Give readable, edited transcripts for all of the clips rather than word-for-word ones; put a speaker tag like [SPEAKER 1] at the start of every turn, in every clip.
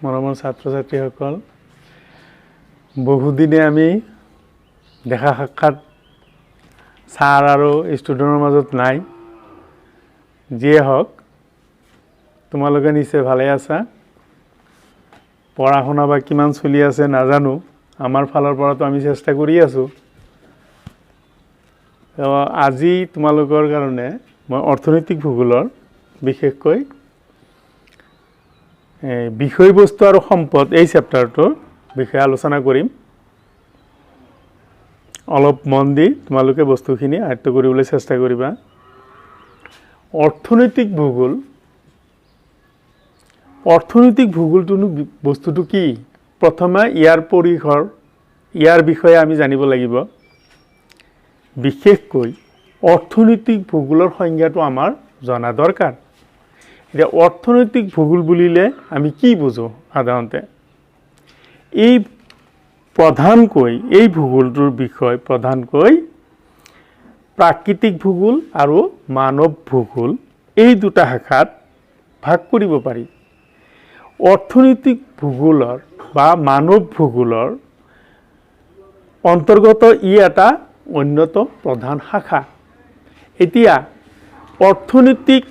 [SPEAKER 1] মৰমৰ ছাত্ৰ-ছাত্ৰীসকল, বহুদিনে আমি দেখা সাক্ষাৎ ছাৰ আৰু ষ্টুডেণ্টৰ মাজত নাই। যিয়ে হওক, তোমালোকে নিশ্চয় ভালে আছা। পঢ়া শুনা বা কিমান চলি আছে নাজানো, আমাৰ ফালৰ পৰাতো আমি চেষ্টা কৰি আছোঁ। আজি তোমালোকৰ কাৰণে মই অৰ্থনৈতিক ভূগোলৰ বিশেষকৈ বিষয়বস্তু আৰু সম্পদ এই চেপ্টাৰটোৰ বিষয়ে আলোচনা কৰিম। অলপ মন দি তোমালোকে বস্তুখিনি আয়ত্ত কৰিবলৈ চেষ্টা কৰিবা। অৰ্থনৈতিক ভূগোলটোনো বস্তুটো কি? প্ৰথমে ইয়াৰ পৰিসৰ, ইয়াৰ বিষয়ে আমি জানিব লাগিব। বিশেষকৈ অৰ্থনৈতিক ভূগোলৰ সংজ্ঞাটো আমাৰ জনা দৰকাৰ। এতিয়া অৰ্থনৈতিক ভূগোল বুলিলে আমি কি বুজো? সাধাৰণতে এই ভূগোলটোৰ বিষয় প্ৰধানকৈ প্ৰাকৃতিক ভূগোল আৰু মানৱ ভূগোল এই দুটা শাখাত ভাগ কৰিব পাৰি। অৰ্থনৈতিক ভূগোলৰ বা মানৱ ভূগোলৰ অন্তৰ্গত ই এটা অন্যতম প্ৰধান শাখা। এতিয়া অৰ্থনৈতিক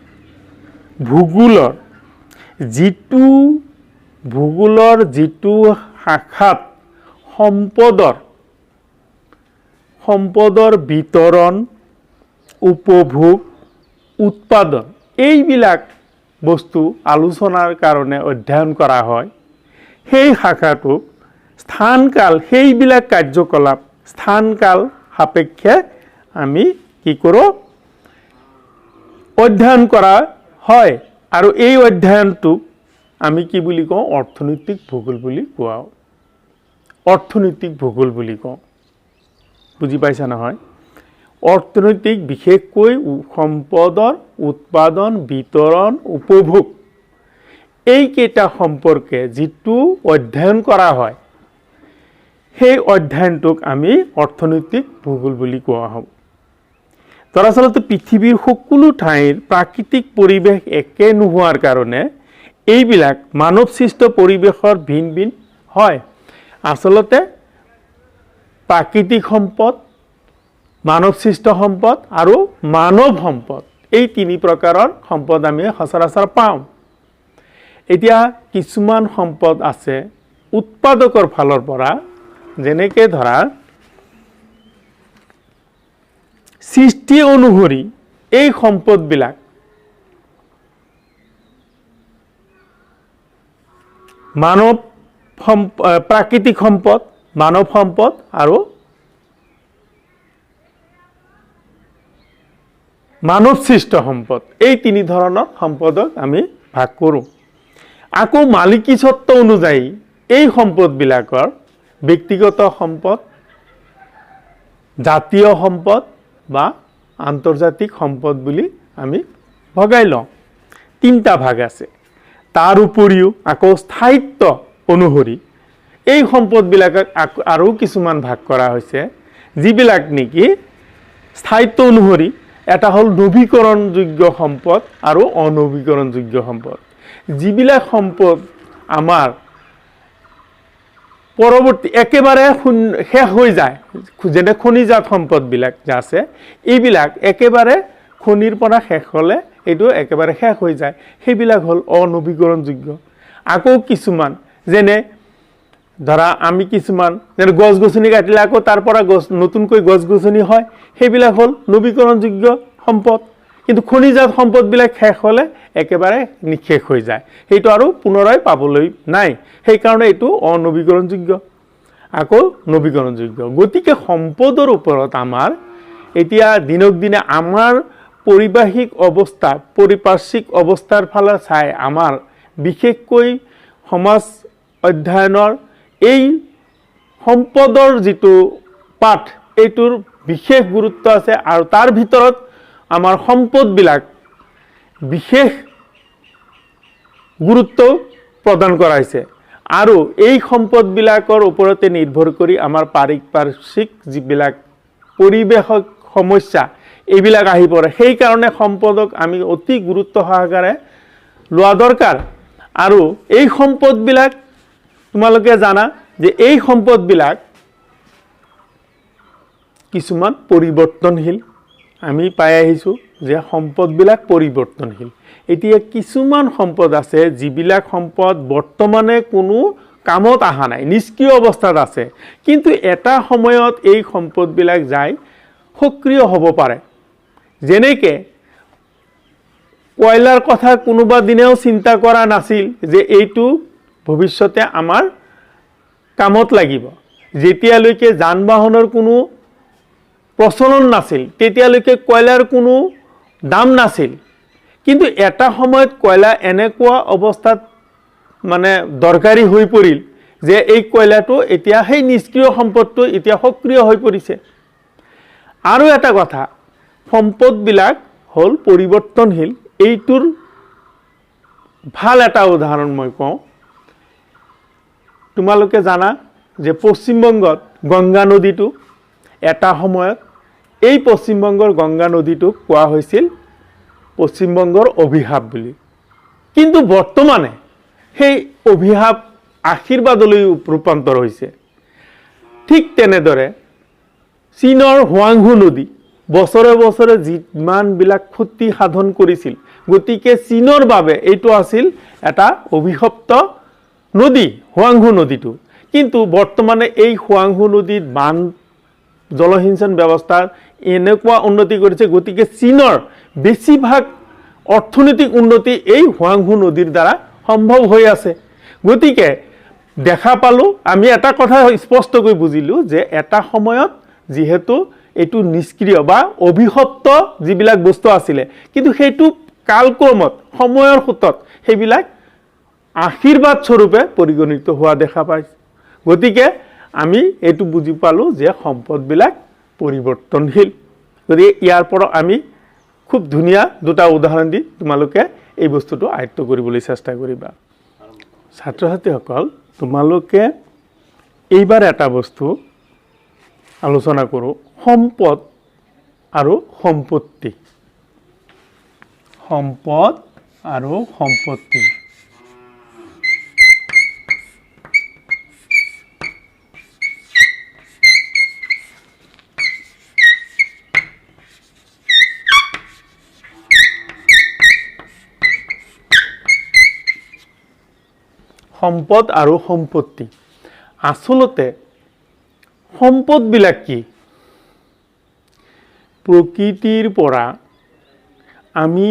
[SPEAKER 1] ভূগোলৰ যিটো শাখাত সম্পদৰ বিতৰণ, উপভোগ, উৎপাদন এইবিলাক বস্তু আলোচনাৰ কাৰণে অধ্যয়ন কৰা হয়, সেই শাখাটোক স্থানকাল, সেইবিলাক কাৰ্যকলাপ স্থানকাল সাপেক্ষে আমি কি কৰোঁ? অধ্যয়ন কৰা হয়। আৰু এই অধ্যয়নটোক আমি কি বুলি কওঁ? অৰ্থনৈতিক ভূগোল বুলি কোৱা। অৰ্থনৈতিক ভূগোল বুলি কওঁ। বুজি পাইছা নহয়? অৰ্থনৈতিক বিশেষকৈ সম্পদৰ উৎপাদন, বিতৰণ, উপভোগ এইকেইটা সম্পৰ্কে যিটো অধ্যয়ন কৰা হয়, সেই অধ্যয়নটোক আমি অৰ্থনৈতিক ভূগোল বুলি কোৱা হয়। দৰাচলতে পৃথিৱীৰ সকলো ঠাইৰ প্ৰাকৃতিক পৰিৱেশ একে নোহোৱাৰ কাৰণে এইবিলাক মানৱ সৃষ্ট পৰিৱেশৰ ভিন ভিন হয়। আচলতে প্ৰাকৃতিক সম্পদ, মানৱ সৃষ্ট সম্পদ আৰু মানৱ সম্পদ এই তিনি প্ৰকাৰৰ সম্পদ আমি সচৰাচৰ পাওঁ। এতিয়া কিছুমান সম্পদ আছে উৎপাদকৰ ফালৰ পৰা, যেনেকৈ ধৰা সৃষ্টি অনুসৰি এই সম্পদবিলাক প্ৰাকৃতিক সম্পদ, মানৱ সম্পদ আৰু মানৱ সৃষ্ট সম্পদ এই তিনি ধৰণৰ সম্পদক আমি ভাগ কৰোঁ। আকৌ মালিকী স্বত্ব অনুযায়ী এই সম্পদবিলাকৰ ব্যক্তিগত সম্পদ, জাতীয় সম্পদ বা আন্তৰ্জাতিক সম্পদ বুলি আমি ভগাই লওঁ। তিনিটা ভাগ আছে। তাৰ উপৰিও আকৌ স্থায়িত্ব অনুসৰি এই সম্পদবিলাকক আৰু কিছুমান ভাগ কৰা হৈছে, যিবিলাক নেকি স্থায়িত্ব অনুসৰি এটা হ'ল নৱীকৰণযোগ্য সম্পদ আৰু অনৱীকৰণযোগ্য সম্পদ। যিবিলাক সম্পদ আমাৰ পৰৱৰ্তী একেবাৰে শেষ হৈ যায়, যেনে খনিজাত সম্পদবিলাক যে আছে, এইবিলাক একেবাৰে খনিৰ পৰা শেষ হ'লে এইটো একেবাৰে শেষ হৈ যায়, সেইবিলাক হ'ল অনৱীকৰণযোগ্য। আকৌ কিছুমান যেনে ধৰা আমি কিছুমান যেনে গছ গছনি কাটিলে আকৌ তাৰ পৰা নতুনকৈ গছ গছনি হয়, সেইবিলাক হ'ল নৱীকৰণযোগ্য সম্পদ। কিন্তু খনিজাত সম্পদবিলাক শেষ হ'লে একেবাৰে নিঃশেষ হৈ যায়, সেইটো আৰু পুনৰাই পাবলৈ নাই, সেইকাৰণে এইটো অনৱীকৰণযোগ্য। আকৌ নৱীকৰণযোগ্য। গতিকে সম্পদৰ ওপৰত আমাৰ এতিয়া দিনক দিনে আমাৰ পাৰিপাৰ্শ্বিক অৱস্থাৰ ফালে চাই আমাৰ বিশেষকৈ সমাজ অধ্যয়নৰ এই সম্পদৰ যিটো পাঠ, এইটোৰ বিশেষ গুৰুত্ব আছে। আৰু তাৰ ভিতৰত আমাৰ সম্পদবিলাক বিশেষ গুৰুত্ব প্ৰদান কৰা হৈছে। আৰু এই সম্পদবিলাকৰ ওপৰতে নিৰ্ভৰ কৰি আমাৰ পাৰিপাৰ্শ্বিক যিবিলাক পৰিৱেশক সমস্যা এইবিলাক আহি পৰে। সেইকাৰণে সম্পদক আমি অতি গুৰুত্ব সহকাৰে লোৱা দৰকাৰ। আৰু এই সম্পদবিলাক তোমালোকে জানা যে এই সম্পদবিলাক কিছুমান পৰিৱৰ্তনশীল। আমি পাই আহিছোঁ যে সম্পদবিলাক পৰিৱৰ্তনশীল। এতিয়া কিছুমান সম্পদ আছে যিবিলাক সম্পদ বৰ্তমানে কোনো কামত অহা নাই, নিষ্ক্ৰিয় অৱস্থাত আছে, কিন্তু এটা সময়ত এই সম্পদবিলাক যাই সক্ৰিয় হ'ব পাৰে। যেনেকৈ কয়লাৰ কথা কোনোবা দিনেও চিন্তা কৰা নাছিল যে এইটো ভৱিষ্যতে আমাৰ কামত লাগিব। যেতিয়ালৈকে যান বাহনৰ কোনো প্ৰচলন নাছিল তেতিয়ালৈকে কয়লাৰ কোনো দাম নাছিল, কিন্তু এটা সময়ত কয়লা এনেকুৱা অৱস্থাত মানে দৰকাৰী হৈ পৰিল যে এই কয়লাটো এতিয়া সেই নিষ্ক্ৰিয় সম্পদটো এতিয়া সক্ৰিয় হৈ পৰিছে। আৰু এটা কথা, সম্পদবিলাক হ'ল পৰিৱৰ্তনশীল। এইটোৰ ভাল এটা উদাহৰণ মই কওঁ। তোমালোকে জানা যে পশ্চিমবংগত গংগা নদীটো এটা সময়ত এই পশ্চিমবংগৰ গংগা নদীটোক কোৱা হৈছিল পশ্চিমবংগৰ অভিশাপ বুলি, কিন্তু বৰ্তমানে সেই অভিশাপ আশীৰ্বাদলৈ ৰূপান্তৰ হৈছে। ঠিক তেনেদৰে চীনৰ হুৱাংহু নদী বছৰে বছৰে যিমানবিলাক ক্ষতি সাধন কৰিছিল, গতিকে চীনৰ বাবে এইটো আছিল এটা অভিশপ্ত নদী, হুৱাংহু নদীটো। কিন্তু বৰ্তমানে এই হুৱাংহু নদীত বান জলসিঞ্চন ব্যৱস্থাৰ এনেকুৱা উন্নতি কৰিছে, গতিকে চীনৰ বেছিভাগ অৰ্থনৈতিক উন্নতি এই হুৱাংহু নদীৰ দ্বাৰা সম্ভৱ হৈ আছে। গতিকে দেখা পালোঁ, আমি এটা কথা স্পষ্টকৈ বুজিলোঁ যে এটা সময়ত যিহেতু এইটো নিষ্ক্ৰিয় বা অভিশপ্ত যিবিলাক বস্তু আছিলে, কিন্তু সেইটো কালক্ৰমত সময়ৰ সোঁতত সেইবিলাক আশীৰ্বাদ স্বৰূপে পৰিগণিত হোৱা দেখা পাইছে। গতিকে আমি এইটো বুজি পালোঁ যে সম্পদবিলাক পৰিৱৰ্তনশীল। গতিকে ইয়াৰ পৰা আমি খুব ধুনীয়া দুটা উদাহৰণ দি তোমালোকে এই বস্তুটো আয়ত্ত কৰিবলৈ চেষ্টা কৰিবা। ছাত্ৰ ছাত্ৰীসকল, তোমালোকে এইবাৰ এটা বস্তু আলোচনা কৰোঁ, সম্পদ আৰু সম্পত্তি। সম্পদ আৰু সম্পত্তি। সম্পদ আৰু সম্পত্তি। আচলতে সম্পদবিলাক কি? প্ৰকৃতিৰ পৰা আমি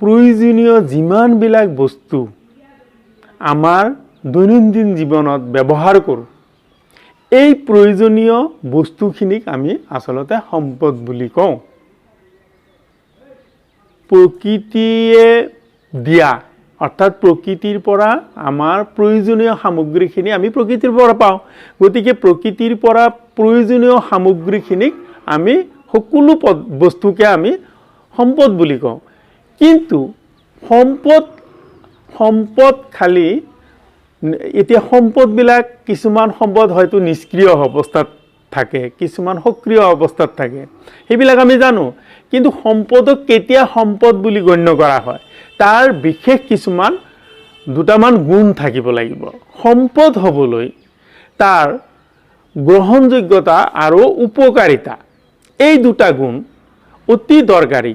[SPEAKER 1] প্ৰয়োজনীয় যিমানবিলাক বস্তু আমাৰ দৈনন্দিন জীৱনত ব্যৱহাৰ কৰোঁ, এই প্ৰয়োজনীয় বস্তুখিনিক আমি আচলতে সম্পদ বুলি কওঁ। প্ৰকৃতিয়ে দিয়া, অৰ্থাৎ প্ৰকৃতিৰ পৰা আমাৰ প্ৰয়োজনীয় সামগ্ৰীখিনি আমি প্ৰকৃতিৰ পৰা পাওঁ। গতিকে প্ৰকৃতিৰ পৰা প্ৰয়োজনীয় সামগ্ৰীখিনিক আমি সকলো বস্তুকে আমি সম্পদ বুলি কওঁ। কিন্তু সম্পদ খালি এতিয়া সম্পদবিলাক কিছুমান সম্পদ হয়তো নিষ্ক্ৰিয় অৱস্থাত থাকে, কিছুমান সক্ৰিয় অৱস্থাত থাকে, সেইবিলাক আমি জানো। কিন্তু সম্পদক কেতিয়া সম্পদ বুলি গণ্য কৰা হয়, তাৰ বিশেষ কিছুমান দুটামান গুণ থাকিব লাগিব। সম্পদ হ'বলৈ তাৰ গ্ৰহণযোগ্যতা আৰু উপকাৰিতা, এই দুটা গুণ অতি দৰকাৰী।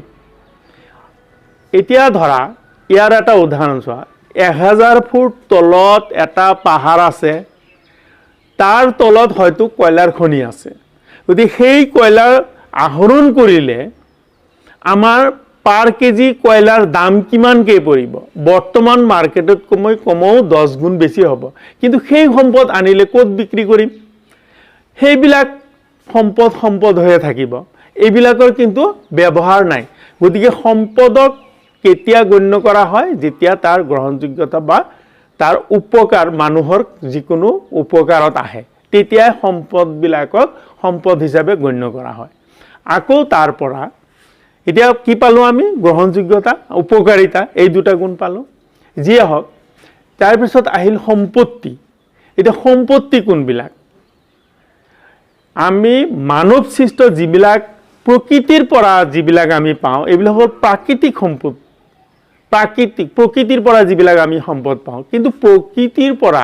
[SPEAKER 1] এতিয়া ধৰা ইয়াৰ এটা উদাহৰণ চোৱা, 1000 ফুট তলত এটা পাহাৰ আছে, তাৰ তলত হয়তো কয়লাৰ খনি আছে। গতিকে সেই কয়লাৰ আহৰণ কৰিলে আমাৰ পাৰ কেজি কয়লাৰ দাম কিমানকৈ পৰিব? বৰ্তমান মাৰ্কেটত কমেও 10 গুণ বেছি হ'ব। কিন্তু সেই সম্পদ আনিলে ক'ত বিক্ৰী কৰিম? সেইবিলাক সম্পদ হৈয়ে থাকিব, এইবিলাকৰ কিন্তু ব্যৱহাৰ নাই। গতিকে সম্পদক কেতিয়া গণ্য কৰা হয়? যেতিয়া তাৰ গ্ৰহণযোগ্যতা বা তাৰ উপকাৰ মানুহৰ যিকোনো উপকাৰত আহে, তেতিয়াই সম্পদবিলাকক সম্পদ হিচাপে গণ্য কৰা হয়। আকৌ তাৰ পৰা এতিয়া কি পালোঁ আমি? গ্ৰহণযোগ্যতা, উপকাৰিতা, এই দুটা গুণ পালোঁ। যিয়ে হওক, তাৰপিছত আহিল সম্পত্তি। এতিয়া সম্পত্তি কোনবিলাক আমি মানৱ সৃষ্ট যিবিলাক প্ৰকৃতিৰ পৰা যিবিলাক আমি পাওঁ এইবিলাক হ'ল প্ৰাকৃতিক সম্পদ প্ৰকৃতিৰ পৰা যিবিলাক আমি সম্পদ পাওঁ কিন্তু প্ৰকৃতিৰ পৰা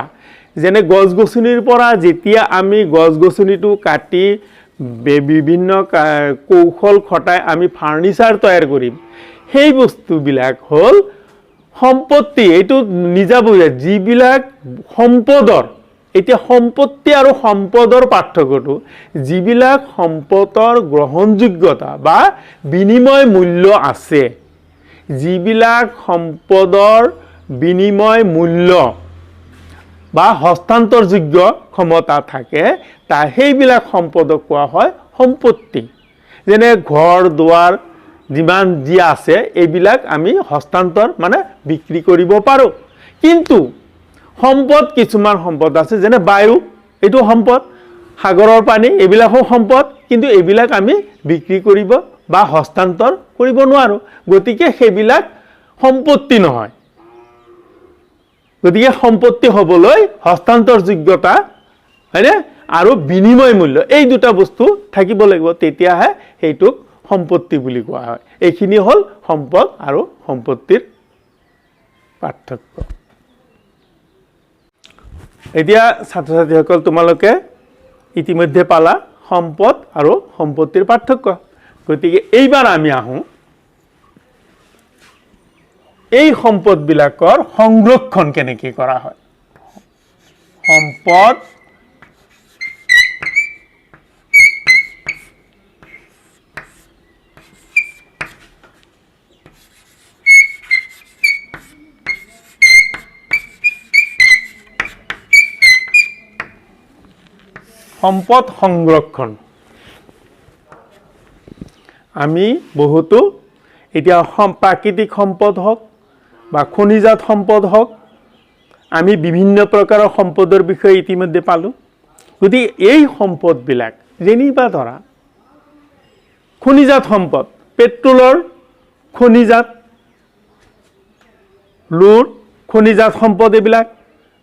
[SPEAKER 1] যেনে গছ গছনিৰ পৰা যেতিয়া আমি গছ গছনিটো কাটি বিভিন্ন কৌশল খটাই আমি ফাৰ্নিচাৰ তৈয়াৰ কৰিম সেই বস্তুবিলাক হ'ল সম্পত্তি এইটো নিজা বুজা যিবিলাক সম্পদৰ এতিয়া সম্পত্তি আৰু সম্পদৰ পাৰ্থক্যটো যিবিলাক সম্পদৰ গ্ৰহণযোগ্যতা বা বিনিময় মূল্য আছে যিবিলাক সম্পদৰ বিনিময় মূল্য বা হস্তান্তৰযোগ্য ক্ষমতা থাকে তা সেইবিলাক সম্পদক কোৱা হয় সম্পত্তি যেনে ঘৰ দুৱাৰ যিমান যি আছে এইবিলাক আমি হস্তান্তৰ মানে বিক্ৰী কৰিব পাৰোঁ কিন্তু সম্পদ কিছুমান সম্পদ আছে যেনে বায়ু এইটো সম্পদ সাগৰৰ পানী এইবিলাকো সম্পদ কিন্তু এইবিলাক আমি বিক্ৰী কৰিব বা হস্তান্তৰ কৰিব নোৱাৰোঁ গতিকে সেইবিলাক সম্পত্তি নহয় গতিকে সম্পত্তি হ'বলৈ হস্তান্তৰযোগ্যতা হয়নে আৰু বিনিময় মূল্য এই দুটা বস্তু থাকিব লাগিব তেতিয়াহে সেইটোক সম্পত্তি বুলি কোৱা হয় এইখিনি হ'ল সম্পদ আৰু সম্পত্তিৰ পাৰ্থক্য এতিয়া ছাত্ৰ ছাত্ৰীসকল তোমালোকে ইতিমধ্যে পালা সম্পদ আৰু সম্পত্তিৰ পাৰ্থক্য গতিকে এইবাৰ আমি আহোঁ এই সম্পদবিলাকৰ সংৰক্ষণ কেনেকৈ কৰা হয় সম্পদ সম্পদ সংৰক্ষণ আমি বহুতো এতিয়া প্ৰাকৃতিক সম্পদ হওক বা খনিজাত সম্পদ হওক আমি বিভিন্ন প্ৰকাৰৰ সম্পদৰ বিষয়ে ইতিমধ্যে পালোঁ গতিকে এই সম্পদবিলাক যেনিবা ধৰা খনিজাত সম্পদ পেট্ৰলৰ খনিজাত লুৰ খনিজাত সম্পদ এইবিলাক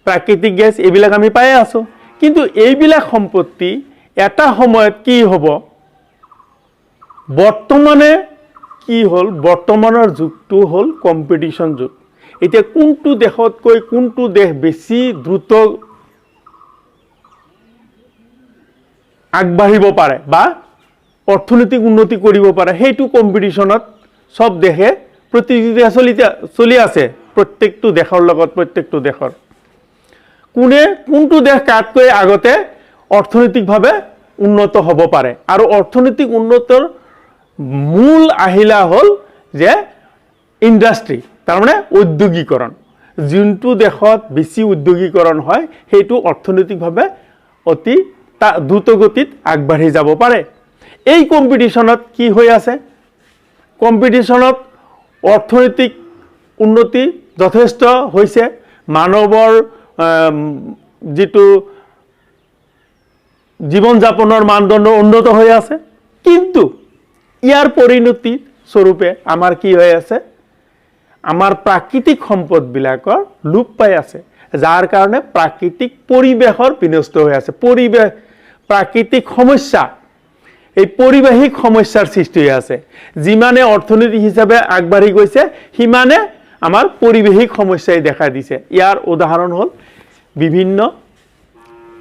[SPEAKER 1] প্ৰাকৃতিক গেছ এইবিলাক আমি পাই আছোঁ কিন্তু এইবিলাক সম্পত্তি এটা সময়ত কি হ'ব বৰ্তমানে কি হ'ল বৰ্তমানৰ যুগটো হ'ল কম্পিটিশ্যন যুগ এতিয়া কোনটো দেশতকৈ কোনটো দেশ বেছি দ্ৰুত আগবাঢ়িব পাৰে বা অৰ্থনৈতিক উন্নতি কৰিব পাৰে সেইটো কম্পিটিশ্যনত সব দেশে প্ৰতিযোগিতা চলি আছে প্ৰত্যেকটো দেশৰ লগত প্ৰত্যেকটো দেশৰ কোনটো দেশ কাতকৈ আগতে অৰ্থনৈতিকভাৱে উন্নত হ'ব পাৰে আৰু অৰ্থনৈতিক উন্নতৰ মূল আহিলা হ'ল যে ইণ্ডাষ্ট্ৰি তাৰমানে ঔদ্যোগিকৰণ যোনটো দেশত বেছি উদ্যোগিকৰণ হয় সেইটো অৰ্থনৈতিকভাৱে অতি দ্ৰুতগতিত আগবাঢ়ি যাব পাৰে এই কম্পিটিশ্যনত কি হৈ আছে কম্পিটিশ্যনত অৰ্থনৈতিক উন্নতি যথেষ্ট হৈছে মানৱৰ যিটো জীৱন যাপনৰ মানদণ্ড উন্নত হৈ আছে কিন্তু ইয়াৰ পৰিণতি স্বৰূপে আমাৰ কি হৈ আছে আমাৰ প্ৰাকৃতিক সম্পদবিলাকৰ লোপ পাই আছে যাৰ কাৰণে প্ৰাকৃতিক পৰিৱেশৰ বিনষ্ট হৈ আছে পৰিৱেশ প্ৰাকৃতিক সমস্যা এই পৰিৱেশিক সমস্যাৰ সৃষ্টি হৈ আছে যিমানে অৰ্থনৈতিক হিচাপে আগবাঢ়ি গৈছে সিমানে আমাৰ পৰিৱেশিক সমস্যাই দেখা দিছে ইয়াৰ উদাহৰণ হ'ল বিভিন্ন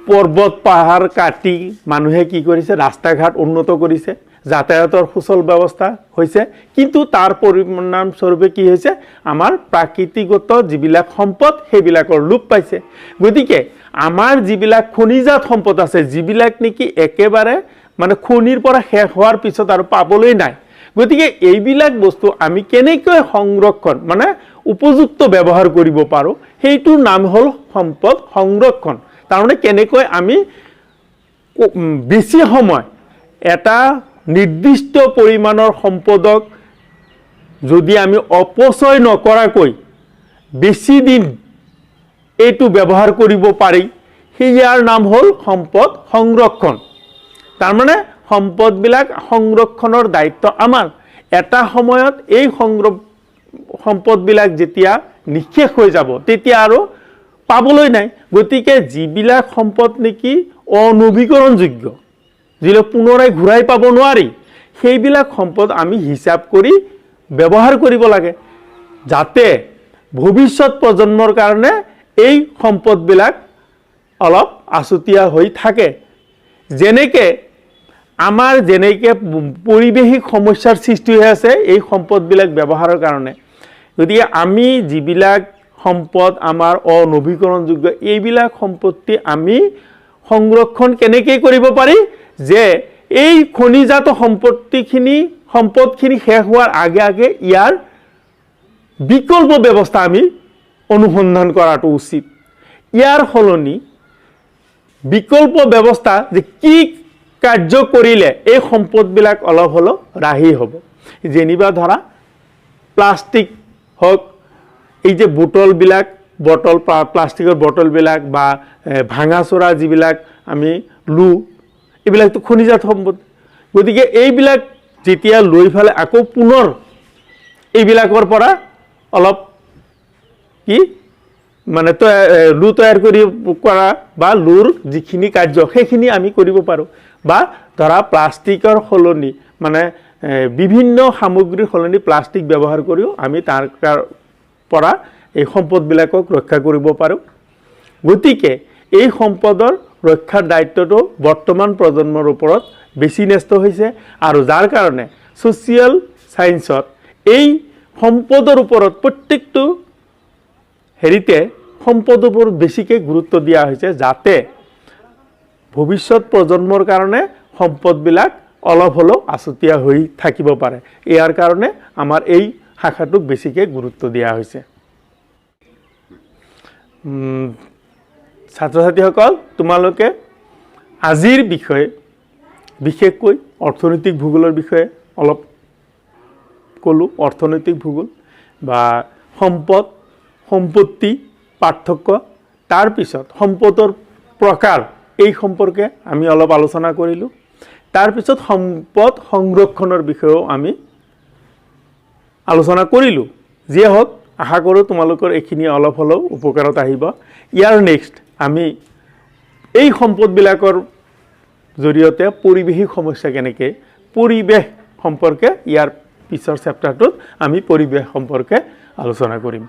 [SPEAKER 1] পৰ্বত পাহাৰ কাটি মানুহে কি কৰিছে ৰাস্তা ঘাট উন্নত কৰিছে যাতায়াতৰ সুচল ব্যৱস্থা হৈছে কিন্তু তাৰ পৰিণাম স্বৰূপে কি হৈছে আমাৰ প্ৰাকৃতিকগত যিবিলাক সম্পদ সেইবিলাকৰ লোপ পাইছে গতিকে আমাৰ যিবিলাক খনিজাত সম্পদ আছে যিবিলাক নেকি একেবাৰে মানে খনিৰ পৰা শেষ হোৱাৰ পিছত আৰু পাবলৈ নাই গতিকে এইবিলাক বস্তু আমি কেনেকৈ সংৰক্ষণ মানে উপযুক্ত ব্যৱহাৰ কৰিব পাৰো সেইটোৰ নাম হ'ল সম্পদ সংৰক্ষণ তাৰমানে কেনেকৈ আমি বেছি সময় এটা নিৰ্দিষ্ট পৰিমাণৰ সম্পদক যদি আমি অপচয় নকৰাকৈ বেছি দিন এইটো ব্যৱহাৰ কৰিব পাৰি ইয়াৰ নাম হ'ল সম্পদ সংৰক্ষণ তাৰমানে সম্পদবিলাক সংৰক্ষণৰ দায়িত্ব আমাৰ এটা সময়ত এই সম্পদবিলাক যেতিয়া নিঃশেষ হৈ যাব তেতিয়া আৰু পাবলৈ নাই। গতিকে যিবিলাক সম্পদ নেকি অনবীকৰণযোগ্য, যিবিলাক পুনৰাই ঘূৰাই পাব নোৱাৰি, সেইবিলাক সম্পদ আমি হিচাপ কৰি ব্যৱহাৰ কৰিব লাগে, যাতে ভৱিষ্যত প্ৰজন্মৰ কাৰণে এই সম্পদবিলাক অলপ আছুতীয়া হৈ থাকে। যেনেকৈ আমাৰ পৰিৱেশিক সমস্যাৰ সৃষ্টি হৈ আছে এই সম্পদবিলাক ব্যৱহাৰৰ কাৰণে। গতিকে আমি যিবিলাক সম্পদ আমাৰ অনবীকৰণযোগ্য, এইবিলাক সম্পত্তি আমি সংৰক্ষণ কেনেকৈ কৰিব পাৰি, যে এই খনিজাত সম্পদখিনি শেষ হোৱাৰ আগে আগে ইয়াৰ বিকল্প ব্যৱস্থা আমি অনুসন্ধান কৰাটো উচিত। ইয়াৰ সলনি বিকল্প ব্যৱস্থা, যে কি কাৰ্য কৰিলে এই সম্পদবিলাক অলপ হ'লেও ৰাহি হ'ব। যেনিবা ধৰা প্লাষ্টিক হওক, এই যে প্লাষ্টিকৰ বটলবিলাক বা ভাঙাচোৰা যিবিলাক আমি এইবিলাকতো খনিজাত সম্পদ। গতিকে এইবিলাক যেতিয়া লৈ ফেলে আকৌ পুনৰ এইবিলাকৰ পৰা অলপ মানে তৈয়াৰ কৰা বা যিখিনি কাৰ্য সেইখিনি আমি কৰিব পাৰোঁ। বা ধৰা প্লাষ্টিকৰ সলনি মানে বিভিন্ন সামগ্ৰীৰ সলনি প্লাষ্টিক ব্যৱহাৰ কৰিও আমি তাৰ পৰা এই সম্পদবিলাকক ৰক্ষা কৰিব পাৰোঁ। গতিকে এই সম্পদৰ ৰক্ষাৰ দায়িত্বটো বৰ্তমান প্ৰজন্মৰ ওপৰত বেছি ন্যস্ত হৈছে, আৰু যাৰ কাৰণে ছ'চিয়েল ছায়েন্সত এই সম্পদৰ ওপৰত প্ৰত্যেকটো সম্পদৰ ওপৰত বেছিকৈ গুৰুত্ব দিয়া হৈছে, যাতে ভৱিষ্যত প্ৰজন্মৰ কাৰণে সম্পদবিলাক অলপ হ'লেও আছুতীয়া হৈ থাকিব পাৰে। ইয়াৰ কাৰণে আমাৰ এই শাখাটোক বেছিকৈ গুৰুত্ব দিয়া হৈছে। ছাত্ৰ ছাত্ৰীসকল, তোমালোকে আজিৰ বিষয়ে বিশেষকৈ অৰ্থনৈতিক ভূগোলৰ বিষয়ে অলপ ক'লোঁ। অৰ্থনৈতিক ভূগোল বা সম্পত্তি পাৰ্থক্য, তাৰপিছত সম্পদৰ প্ৰকাৰ, এই সম্পৰ্কে আমি অলপ আলোচনা কৰিলোঁ। তাৰপিছত সম্পদ সংৰক্ষণৰ বিষয়েও আমি আলোচনা কৰিলোঁ। যিয়ে হওক, আশা কৰোঁ তোমালোকৰ এইখিনি অলপ হ'লেও উপকাৰত আহিব। ইয়াৰ নেক্সট আমি এই সম্পদবিলাকৰ জৰিয়তে পৰিৱেশিক সমস্যা কেনেকৈ, পৰিৱেশ সম্পৰ্কে ইয়াৰ পিছৰ চেপ্টাৰটোত আমি পৰিৱেশ সম্পৰ্কে আলোচনা কৰিম।